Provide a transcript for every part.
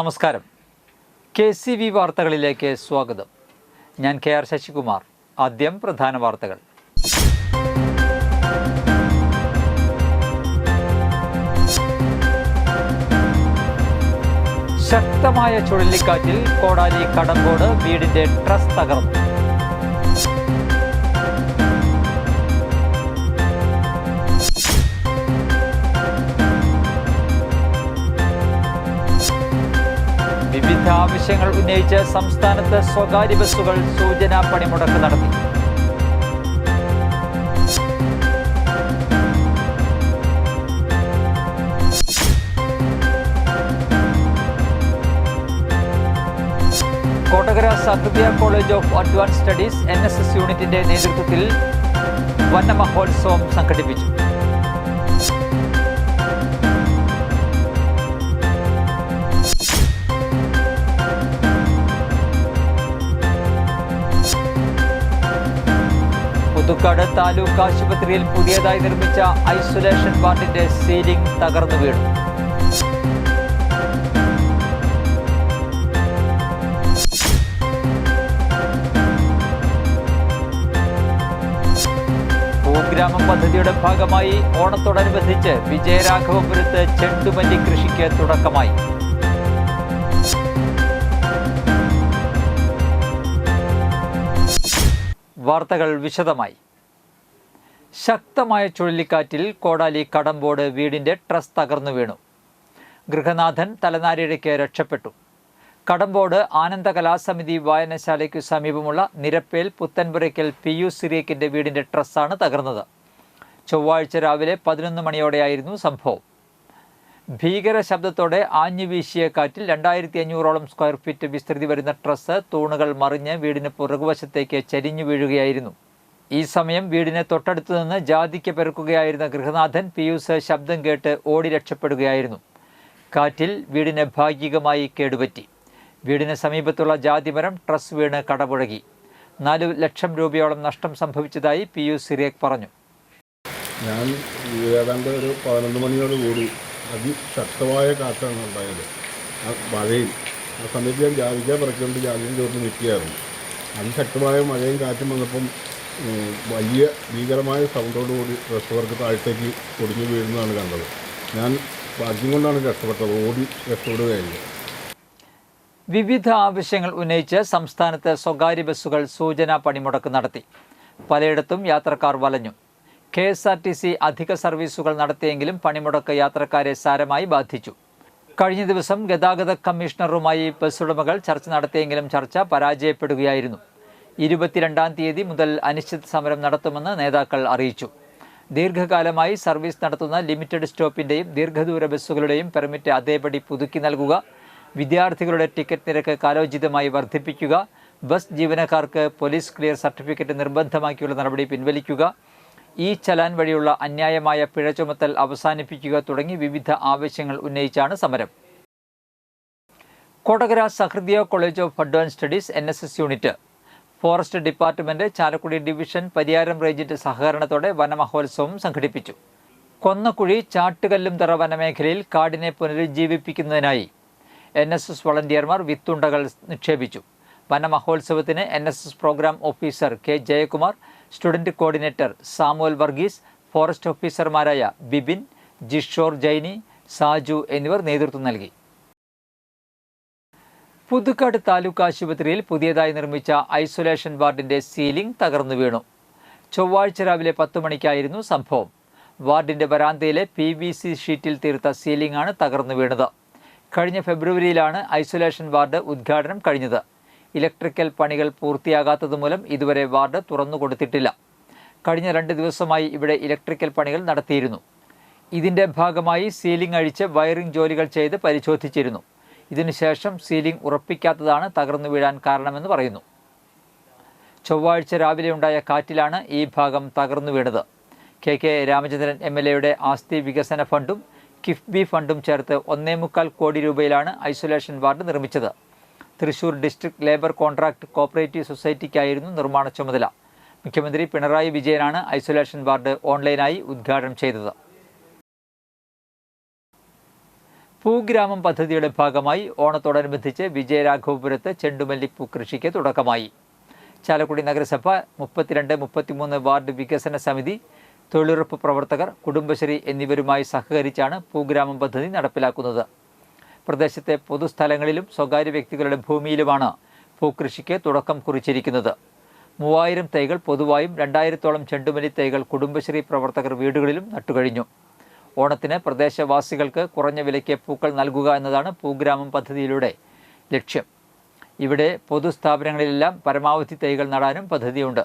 നമസ്കാരം. KCV വാർത്തകളിലേക്ക് സ്വാഗതം. ഞാൻ KR ശശികുമാർ. ആദ്യം പ്രധാന വാർത്തകൾ. ശക്തമായ ചുഴലിക്കാറ്റിൽ കോടാലി കടമ്പോട് വീടിന്റെ ട്രസ് തകർന്നു. വിവിധ ആവശ്യങ്ങൾ ഉന്നയിച്ച് സംസ്ഥാനത്ത് സ്വകാര്യ ബസ്സുകൾ സൂചനാ പണിമുടക്ക് നടത്തി. Kottakara Sahrudaya college of advance studies NSS യൂണിറ്റിന്റെ നേതൃത്വത്തിൽ വനമഹോത്സവം സംഘടിപ്പിച്ചു. പുതുക്കാട് താലൂക്ക് ആശുപത്രിയിൽ പുതിയതായി നിർമ്മിച്ച ഐസൊലേഷൻ വാർഡിന്റെ സീലിംഗ് തകർന്നു വീണു. ഭൂഗ്രാമം പദ്ധതിയുടെ ഭാഗമായി ഓണത്തോടനുബന്ധിച്ച് വിജയരാഘവപുരത്ത് ചെണ്ടുമല്ലി കൃഷിക്ക് തുടക്കമായി. വാർത്തകൾ വിശദമായി. ശക്തമായ ചുഴലിക്കാറ്റിൽ കോടാലി കടമ്പോട് വീടിന്റെ ട്രസ് തകർന്നു വീണു. ഗൃഹനാഥൻ തലനാരിഴയ്ക്ക് രക്ഷപ്പെട്ടു. കടമ്പോട് ആനന്ദ കലാസമിതി വായനശാലയ്ക്കു സമീപമുള്ള നിരപ്പേൽ പുത്തൻപുരയ്ക്കൽ PU സിറിയക്കിന്റെ വീടിന്റെ ട്രസ്സാണ് തകർന്നത്. ചൊവ്വാഴ്ച രാവിലെ 11 മണിയോടെയായിരുന്നു സംഭവം. ഭീകര ശബ്ദത്തോടെ ആഞ്ഞുവീശിയ കാറ്റിൽ 2500ഓളം സ്ക്വയർ ഫീറ്റ് വിസ്തൃതി വരുന്ന ട്രസ് തൂണുകൾ മറിഞ്ഞ് വീടിന് പുറകുവശത്തേക്ക് ചരിഞ്ഞു വീഴുകയായിരുന്നു. ഈ സമയം വീടിന് തൊട്ടടുത്തു നിന്ന് ജാതിക്ക് പെറുക്കുകയായിരുന്ന ഗൃഹനാഥൻ പിയൂസ് ശബ്ദം കേട്ട് ഓടി രക്ഷപ്പെടുകയായിരുന്നു. കാറ്റിൽ വീടിന് ഭാഗികമായി കേടുപറ്റി. വീടിന് സമീപത്തുള്ള ജാതിമരം ട്രസ് വീണ് കടപുഴകി. 4 ലക്ഷം രൂപയോളം നഷ്ടം സംഭവിച്ചതായി PU സിറിയക് പറഞ്ഞു. ഞാൻ ഏതാണ്ട് ഒരു 11 മണിയോട് കൂടി അതിശക്തമായ കാറ്റാണ് ഉണ്ടായത്. ആ മഴയും ആ സമയത്ത് ഞാൻ ജാതിക്ക പറക്കൊണ്ട് ജാതിയും ചോർന്ന് നിൽക്കുകയായിരുന്നു. അതിശക്തമായ മഴയും കാറ്റും വന്നപ്പം വലിയ ഭീകരമായ സൗണ്ടോടുകൂടി റെസ്റ്റോർക്ക് താഴത്തേക്ക് പൊടിഞ്ഞു വീഴുന്നതാണ് കണ്ടത്. ഞാൻ ഭാഗ്യം കൊണ്ടാണ് രക്ഷപ്പെട്ടത്. ഓടി രക്ഷപ്പെടുകയായിരുന്നു. വിവിധ ആവശ്യങ്ങൾ ഉന്നയിച്ച് സംസ്ഥാനത്ത് സ്വകാര്യ ബസ്സുകൾ സൂചനാ പണിമുടക്ക് നടത്തി. പലയിടത്തും യാത്രക്കാർ വലഞ്ഞു. KSRTC അധിക സർവീസുകൾ നടത്തിയെങ്കിലും പണിമുടക്ക് യാത്രക്കാരെ സാരമായി ബാധിച്ചു. കഴിഞ്ഞ ദിവസം ഗതാഗത കമ്മീഷണറുമായി ബസ് ഉടമകൾ ചർച്ച നടത്തിയെങ്കിലും ചർച്ച പരാജയപ്പെടുകയായിരുന്നു. 22-ാം തീയതി മുതൽ അനിശ്ചിത സമരം നടത്തുമെന്ന് നേതാക്കൾ അറിയിച്ചു. ദീർഘകാലമായി സർവീസ് നടത്തുന്ന ലിമിറ്റഡ് സ്റ്റോപ്പിൻ്റെയും ദീർഘദൂര ബസ്സുകളുടെയും പെർമിറ്റ് അതേപടി പുതുക്കി നൽകുക, വിദ്യാർത്ഥികളുടെ ടിക്കറ്റ് നിരക്ക് കാലോചിതമായി വർദ്ധിപ്പിക്കുക, ബസ് ജീവനക്കാർക്ക് പോലീസ് ക്ലിയർ സർട്ടിഫിക്കറ്റ് നിർബന്ധമാക്കിയുള്ള നടപടി പിൻവലിക്കുക, ചലാൻ വഴിയുള്ള അന്യായമായ പിഴ ചുമത്തൽ അവസാനിപ്പിക്കുക തുടങ്ങി വിവിധ ആവശ്യങ്ങൾ ഉന്നയിച്ചാണ് സമരം. Kottakara Sahrudaya college of advance studies NSS unit, forest department, Chalakudy division, Pariyaram റേഞ്ചിന്റെ സഹകരണത്തോടെ വനമഹോത്സവം സംഘടിപ്പിച്ചു. കൊന്നക്കുഴി ചാട്ടുകല്ലുംതറ വനമേഖലയിൽ കാടിനെ പുനരുജ്ജീവിപ്പിക്കുന്നതിനായി NSS വളണ്ടിയർമാർ വിത്തുണ്ടകൾ നിക്ഷേപിച്ചു. വനമഹോത്സവത്തിന് NSS programme officer K. Jayakumar, student coordinator Samuel Varghese, forest ഓഫീസർമാരായ ബിബിൻ, ജിഷോർ ജൈനി, സാജു എന്നിവർ നേതൃത്വം നൽകി. പുതുക്കാട് താലൂക്ക് ആശുപത്രിയിൽ പുതിയതായി നിർമ്മിച്ച ഐസൊലേഷൻ വാർഡിന്റെ സീലിംഗ് തകർന്നു വീണു. ചൊവ്വാഴ്ച രാവിലെ 10 മണിക്കായിരുന്നു സംഭവം. വാർഡിന്റെ വരാന്തയിലെ PVC ഷീറ്റിൽ തീർത്ത സീലിംഗ് ആണ് തകർന്നു വീണത്. കഴിഞ്ഞ ഫെബ്രുവരിയിലാണ് ഐസൊലേഷൻ വാർഡ് ഉദ്ഘാടനം കഴിഞ്ഞത്. ഇലക്ട്രിക്കൽ പണികൾ പൂർത്തിയാകാത്തതുമൂലം ഇതുവരെ വാർഡ് തുറന്നു കൊടുത്തിട്ടില്ല. കഴിഞ്ഞ 2 ദിവസമായി ഇവിടെ ഇലക്ട്രിക്കൽ പണികൾ നടത്തിയിരുന്നു. ഇതിന്റെ ഭാഗമായി സീലിംഗ് അഴിച്ച് വയറിംഗ് ജോലികൾ ചെയ്ത് പരിശോധിച്ചിരുന്നു. ഇതിനുശേഷം സീലിംഗ് ഉറപ്പിക്കാത്തതാണ് തകർന്നു വീഴാൻ കാരണമെന്ന് പറയുന്നു. ചൊവ്വാഴ്ച രാവിലെ ഉണ്ടായ കാറ്റിലാണ് ഈ ഭാഗം തകർന്നു വീണത്. KK രാമചന്ദ്രൻ MLAയുടെ ആസ്തി വികസന ഫണ്ടും കിഫ്ബി ഫണ്ടും ചേർത്ത് 1.25 കോടി രൂപയിലാണ് ഐസൊലേഷൻ വാർഡ് നിർമ്മിച്ചത്. Thrissur district labour contract cooperative സൊസൈറ്റിക്കായിരുന്നു നിർമ്മാണ ചുമതല. മുഖ്യമന്ത്രി പിണറായി വിജയനാണ് ഐസൊലേഷൻ വാർഡ് ഓൺലൈനായി ഉദ്ഘാടനം ചെയ്തത്. പൂഗ്രാമം പദ്ധതിയുടെ ഭാഗമായി ഓണത്തോടനുബന്ധിച്ച് വിജയരാഘവപുരത്ത് ചെണ്ടുമല്ലി പൂക്കൃഷിക്ക് തുടക്കമായി. ചാലക്കുടി നഗരസഭ 32-33 വാർഡ് വികസന സമിതി, തൊഴിലുറപ്പ് പ്രവർത്തകർ, കുടുംബശ്രീ എന്നിവരുമായി സഹകരിച്ചാണ് പൂഗ്രാമം പദ്ധതി നടപ്പിലാക്കുന്നത്. പ്രദേശത്തെ പൊതുസ്ഥലങ്ങളിലും സ്വകാര്യ വ്യക്തികളുടെ ഭൂമിയിലുമാണ് പൂക്കൃഷിക്ക് തുടക്കം കുറിച്ചിരിക്കുന്നത്. 3000 തൈകൾ പൊതുവായും 2000-ഓളം ചെണ്ടുമല്ലി തൈകൾ കുടുംബശ്രീ പ്രവർത്തകർ വീടുകളിലും നട്ടുകഴിഞ്ഞു. ഓണത്തിന് പ്രദേശവാസികൾക്ക് കുറഞ്ഞ വിലയ്ക്ക് പൂക്കൾ നൽകുക എന്നതാണ് പൂഗ്രാമം പദ്ധതിയിലൂടെ ലക്ഷ്യം. ഇവിടെ പൊതുസ്ഥാപനങ്ങളിലെല്ലാം പരമാവധി തൈകൾ നടാനും പദ്ധതിയുണ്ട്.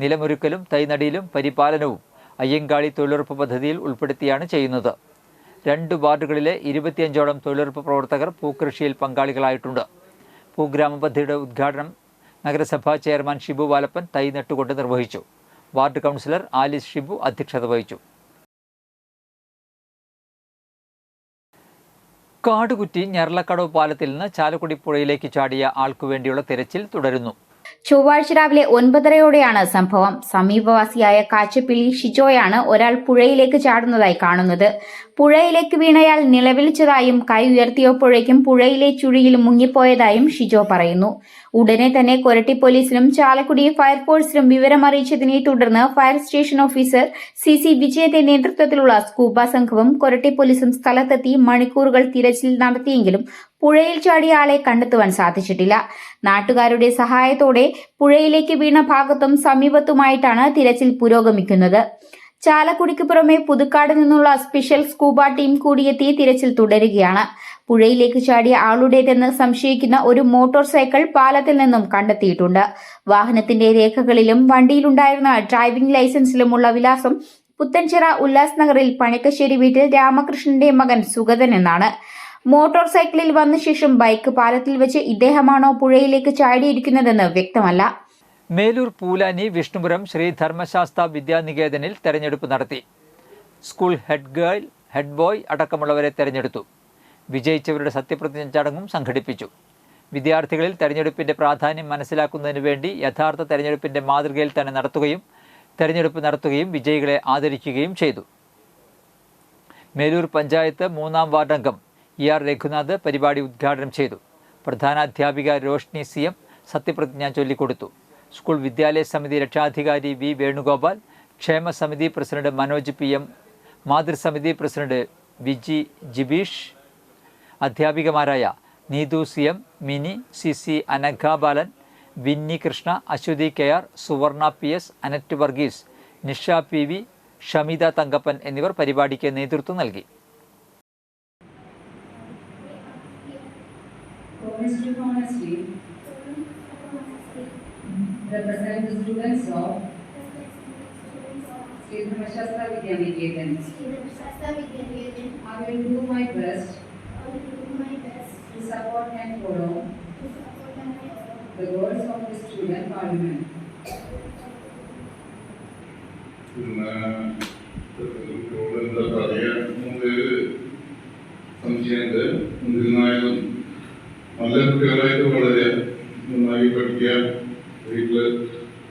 നിലമൊരുക്കലും തൈനടിയിലും പരിപാലനവും അയ്യങ്കാളി തൊഴിലുറപ്പ് പദ്ധതിയിൽ ഉൾപ്പെടുത്തിയാണ് ചെയ്യുന്നത്. 2 വാർഡുകളിലെ 25ഓളം തൊഴിലുറപ്പ് പ്രവർത്തകർ പൂക്കൃഷിയിൽ പങ്കാളികളായിട്ടുണ്ട്. പൂഗ്രാമ പദ്ധതിയുടെ ഉദ്ഘാടനം നഗരസഭാ ചെയർമാൻ ഷിബു വാലപ്പൻ തൈ നട്ടുകൊണ്ട് നിർവഹിച്ചു. വാർഡ് കൗൺസിലർ ആലിസ് ഷിബു അധ്യക്ഷത വഹിച്ചു. കാടുകുറ്റി ഞെർലക്കടവ് പാലത്തിൽ നിന്ന് ചാലക്കുടി പുഴയിലേക്ക് ചാടിയ ആൾക്കുവേണ്ടിയുള്ള തിരച്ചിൽ തുടരുന്നു. ചൊവ്വാഴ്ച രാവിലെ 9:30യോടെയാണ് സംഭവം. സമീപവാസിയായ കാച്ചപ്പിള്ളി ഷിജോയാണ് ഒരാൾ പുഴയിലേക്ക് ചാടുന്നതായി കാണുന്നത്. പുഴയിലേക്ക് വീണയാൾ നിലവിളിച്ചതായും കൈ ഉയർത്തിയപ്പോഴേക്കും പുഴയിലെ ചുഴിയിൽ മുങ്ങിപ്പോയതായും ഷിജോ പറയുന്നു. ഉടനെ തന്നെ കൊരട്ടി പോലീസിലും ചാലക്കുടി ഫയർഫോഴ്സിലും വിവരമറിയിച്ചതിനെ തുടർന്ന് ഫയർ സ്റ്റേഷൻ ഓഫീസർ CC വിജയന്റെ നേതൃത്വത്തിലുള്ള സ്കൂബ സംഘവും കൊരട്ടി പോലീസും സ്ഥലത്തെത്തി മണിക്കൂറുകൾ തിരച്ചിൽ നടത്തിയെങ്കിലും പുഴയിൽ ചാടിയ ആളെ കണ്ടെത്തുവാൻ സാധിച്ചിട്ടില്ല. നാട്ടുകാരുടെ സഹായത്തോടെ പുഴയിലേക്ക് വീണ ഭാഗത്തും സമീപത്തുമായിട്ടാണ് തിരച്ചിൽ പുരോഗമിക്കുന്നത്. ചാലക്കുടിക്ക് പുറമെ പുതുക്കാട് നിന്നുള്ള സ്പെഷ്യൽ സ്കൂബ ടീം കൂടിയെത്തി തിരച്ചിൽ തുടരുകയാണ്. പുഴയിലേക്ക് ചാടിയ ആളുടേതെന്ന് സംശയിക്കുന്ന ഒരു മോട്ടോർ സൈക്കിൾ പാലത്തിൽ നിന്നും കണ്ടെത്തിയിട്ടുണ്ട്. വാഹനത്തിന്റെ രേഖകളിലും വണ്ടിയിലുണ്ടായിരുന്ന ഡ്രൈവിംഗ് ലൈസൻസിലുമുള്ള വിലാസം പുത്തൻചിറ ഉല്ലാസ് നഗറിൽ പണിക്കശ്ശേരി വീട്ടിൽ രാമകൃഷ്ണന്റെ മകൻ സുഗതൻ എന്നാണ്. മോട്ടോർ സൈക്കിളിൽ വന്ന ശേഷം ബൈക്ക് പാലത്തിൽ വെച്ച് ഇദ്ദേഹമാണോ പുഴയിലേക്ക് ചാടിയിരിക്കുന്നതെന്ന് വ്യക്തമല്ല. മേലൂർ പൂലാനി വിഷ്ണുപുരം ശ്രീ ധർമ്മശാസ്ത്ര വിദ്യാനികേതനിൽ തെരഞ്ഞെടുപ്പ് നടത്തി. School head girl, head boy അടക്കമുള്ളവരെ തെരഞ്ഞെടുത്തു. വിജയിച്ചവരുടെ സത്യപ്രതിജ്ഞ ചടങ്ങും സംഘടിപ്പിച്ചു. വിദ്യാർത്ഥികളിൽ തെരഞ്ഞെടുപ്പിന്റെ പ്രാധാന്യം മനസ്സിലാക്കുന്നതിനു വേണ്ടി യഥാർത്ഥ തെരഞ്ഞെടുപ്പിന്റെ മാതൃകയിൽ തന്നെ തെരഞ്ഞെടുപ്പ് നടത്തുകയും വിജയികളെ ആദരിക്കുകയും ചെയ്തു. മേലൂർ പഞ്ചായത്ത് 3-ാം വാർഡ് അംഗം ER രഘുനാഥ് പരിപാടി ഉദ്ഘാടനം ചെയ്തു. പ്രധാനാധ്യാപിക രോഷ്നി CM സത്യപ്രതിജ്ഞ ചൊല്ലിക്കൊടുത്തു. സ്കൂൾ വിദ്യാലയ സമിതി രക്ഷാധികാരി V വേണുഗോപാൽ, ക്ഷേമ സമിതി പ്രസിഡന്റ് മനോജ് PM, മാതൃസമിതി പ്രസിഡന്റ് വിജി ജിബീഷ്, അധ്യാപികമാരായ Neethu CM, Mini CC, Anagha Balan, Winnie Krishna, Aswathy KR, Suvarna PS, Annette Varghese, Nisha PV, Shamitha Thankappan എന്നിവർ പരിപാടിക്ക് നേതൃത്വം നൽകി. Represent the students of Sri Dharmashastra Vidyaniketan. I will do my best to support and follow the goals of the student parliament. നല്ല കുട്ടികളായിട്ട് വളരെ നന്നായി പഠിക്കുക, വീട്ടിൽ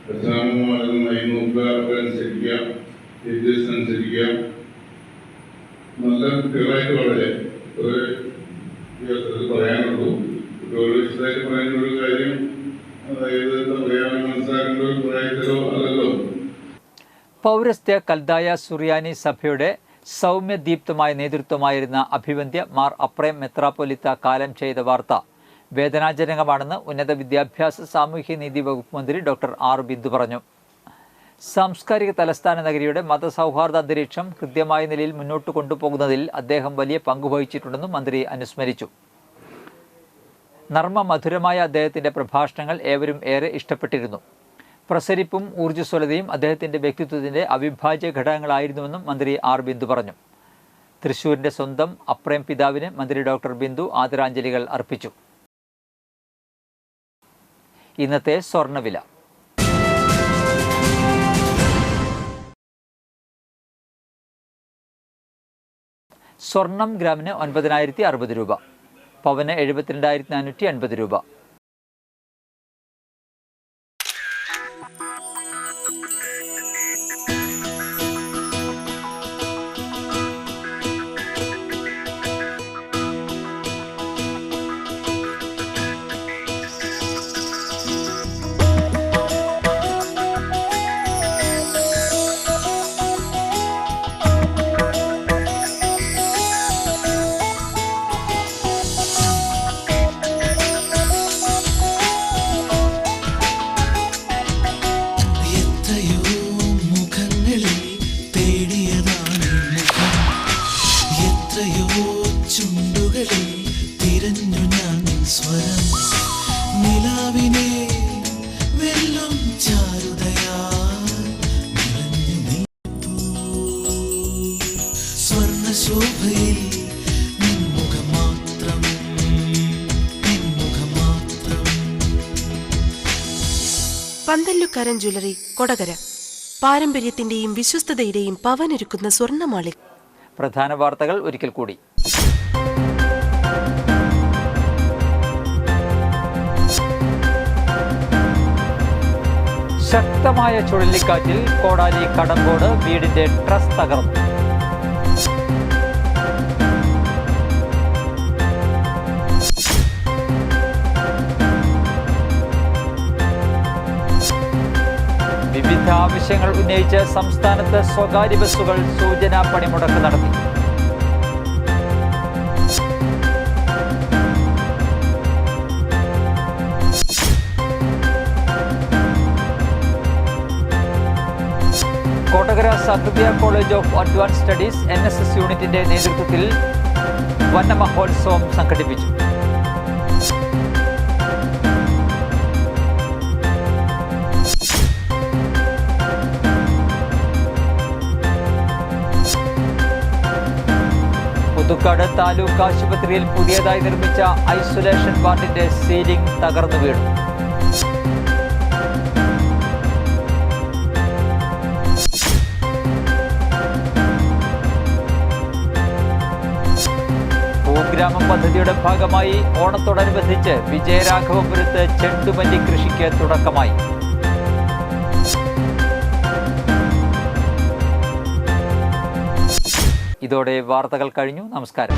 പ്രധാനമായി നോക്കുക, അവരനുസരിക്കുക, ടീച്ചേഴ്സ് അനുസരിക്കുക, നല്ല കുട്ടികളായിട്ട് വളരെ പറയാനുള്ളൂ. വിശദമായിട്ട് പറയുന്ന ഒരു കാര്യം, അതായത് എന്താ പറയാ, മനസ്സിലാക്കേണ്ട ഒരു പ്രായത്തിലോ അല്ലല്ലോ. പൗരസ്ത്യ കൽദായ സുറിയാനി സഭയുടെ സൗമ്യദീപ്തമായ നേതൃത്വമായിരുന്ന അഭിവന്ദ്യ മാർ അപ്രേം മെത്രാപ്പൊലിത്ത കാലം ചെയ്ത വാർത്ത വേദനാജനകമാണെന്ന് ഉന്നത വിദ്യാഭ്യാസ സാമൂഹ്യനീതി വകുപ്പ് മന്ത്രി ഡോക്ടർ R ബിന്ദു പറഞ്ഞു. സാംസ്കാരിക തലസ്ഥാന നഗരിയുടെ മതസൗഹാർദ്ദ അന്തരീക്ഷം കൃത്യമായ നിലയിൽ മുന്നോട്ട് കൊണ്ടുപോകുന്നതിൽ അദ്ദേഹം വലിയ പങ്കുവഹിച്ചിട്ടുണ്ടെന്നും മന്ത്രി അനുസ്മരിച്ചു. നർമ്മമധുരമായ അദ്ദേഹത്തിൻ്റെ പ്രഭാഷണങ്ങൾ ഏവരും ഏറെ ഇഷ്ടപ്പെട്ടിരുന്നു. പ്രസരിപ്പും ഊർജ്ജസ്വലതയും അദ്ദേഹത്തിൻ്റെ വ്യക്തിത്വത്തിൻ്റെ അവിഭാജ്യ ഘടകങ്ങളായിരുന്നുവെന്നും മന്ത്രി R ബിന്ദു പറഞ്ഞു. തൃശ്ശൂരിൻ്റെ സ്വന്തം അപ്രേം പിതാവിന് മന്ത്രി ഡോക്ടർ ബിന്ദു ആദരാഞ്ജലികൾ അർപ്പിച്ചു. ഇന്നത്തെ സ്വർണ്ണവില. സ്വർണം ഗ്രാമിന് 9,060 രൂപ, പവന് 72,450 രൂപ. ശോഭയിൽ നിൻമുഖം മാത്രം, നിൻമുഖം മാത്രം. പന്തല്ലുക്കാരൻ ജ്വല്ലറി കൊടകര പാരമ്പര്യത്തിന്റെയും വിശ്വസ്തതയുടെയും പവനൊരുക്കുന്ന സ്വർണ്ണമാളി. പ്രധാന വാർത്തകൾ ഒരിക്കൽ കൂടി. ശക്തമായ ചുഴലിക്കാറ്റിൽ കോടാലി കടമ്പോട് വീടിന്റെ ട്രസ് തകർന്നു. വിവിധ ആവശ്യങ്ങൾ ഉന്നയിച്ച് സംസ്ഥാനത്ത് സ്വകാര്യ ബസ്സുകൾ സൂചനാ പണിമുടക്ക് നടത്തി. Kodakara Sahrudaya college of advance studies NSS യൂണിറ്റിന്റെ നേതൃത്വത്തിൽ വനമഹോത്സവം സംഘടിപ്പിച്ചു. പുതുക്കാട് താലൂക്ക് ആശുപത്രിയിൽ പുതിയതായി നിർമ്മിച്ച ഐസൊലേഷൻ വാർഡിന്റെ സീലിംഗ് തകർന്നു വീണു. ഭൂഗ്രാമം പദ്ധതിയുടെ ഭാഗമായി ഓണത്തോടനുബന്ധിച്ച് വിജയരാഘവപുരത്ത് ചെണ്ടുമല്ലി കൃഷിക്ക് തുടക്കമായി. ഇതോടെ വാർത്തകൾ കഴിഞ്ഞു. നമസ്കാരം.